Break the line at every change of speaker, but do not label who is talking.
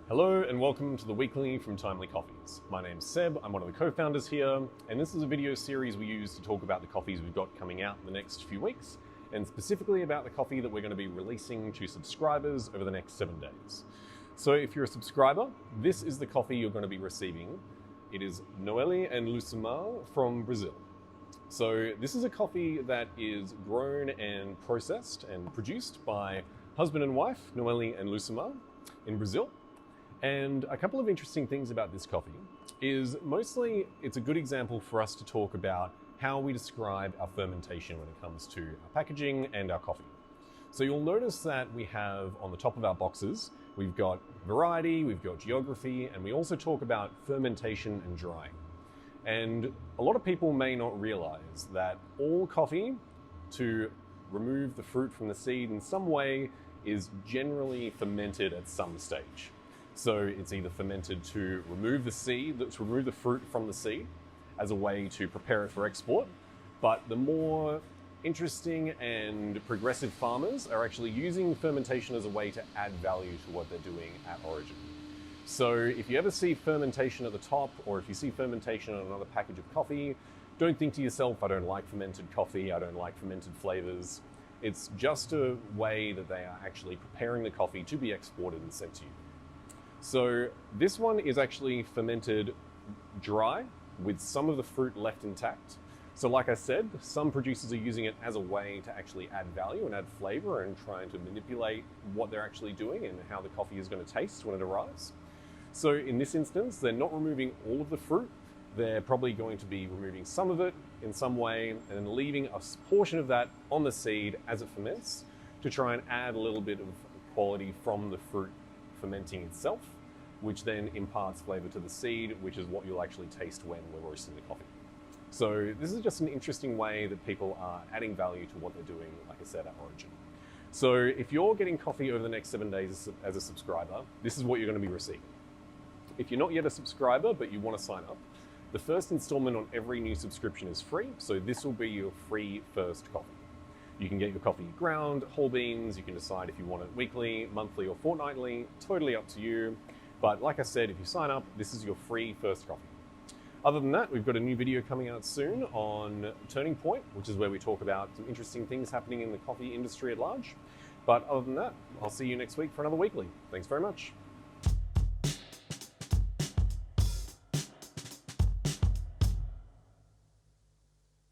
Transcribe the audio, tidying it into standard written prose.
Hello and welcome to the weekly from Timely Coffees. My name's Seb, I'm one of the co-founders here, and this is a video series we use to talk about the coffees we've got coming out in the next few weeks, and specifically about the coffee that we're going to be releasing to subscribers over the next 7 days. So if you're a subscriber, this is the coffee you're going to be receiving. It is Noeli and Lucimar from Brazil. So this is a coffee that is grown and processed and produced by husband and wife, Noeli and Lucimar, in Brazil. And a couple of interesting things about this coffee is mostly it's a good example for us to talk about how we describe our fermentation when it comes to our packaging and our coffee. So you'll notice that we have on the top of our boxes, we've got variety, we've got geography, and we also talk about fermentation and drying. And a lot of people may not realize that all coffee, to remove the fruit from the seed in some way, is generally fermented at some stage. So it's either fermented to remove the seed, to remove the fruit from the seed as a way to prepare it for export. But the more interesting and progressive farmers are actually using fermentation as a way to add value to what they're doing at origin. So if you ever see fermentation at the top, or if you see fermentation on another package of coffee, don't think to yourself, I don't like fermented coffee, I don't like fermented flavors. It's just a way that they are actually preparing the coffee to be exported and sent to you. So this one is actually fermented dry with some of the fruit left intact. So like I said, some producers are using it as a way to actually add value and add flavor and trying to manipulate what they're actually doing and how the coffee is going to taste when it arrives. So in this instance, they're not removing all of the fruit. They're probably going to be removing some of it in some way and then leaving a portion of that on the seed as it ferments to try and add a little bit of quality from the fruit fermenting itself, which then imparts flavor to the seed, which is what you'll actually taste when we're roasting the coffee. So this is just an interesting way that people are adding value to what they're doing, like I said, at origin. So if you're getting coffee over the next 7 days as a subscriber, this is what you're going to be receiving. If you're not yet a subscriber, but you want to sign up, the first installment on every new subscription is free. So this will be your free first coffee. You can get your coffee ground, whole beans. You can decide if you want it weekly, monthly, or fortnightly. Totally up to you. But like I said, if you sign up, this is your free first coffee. Other than that, we've got a new video coming out soon on Turning Point, which is where we talk about some interesting things happening in the coffee industry at large. But other than that, I'll see you next week for another weekly. Thanks very much.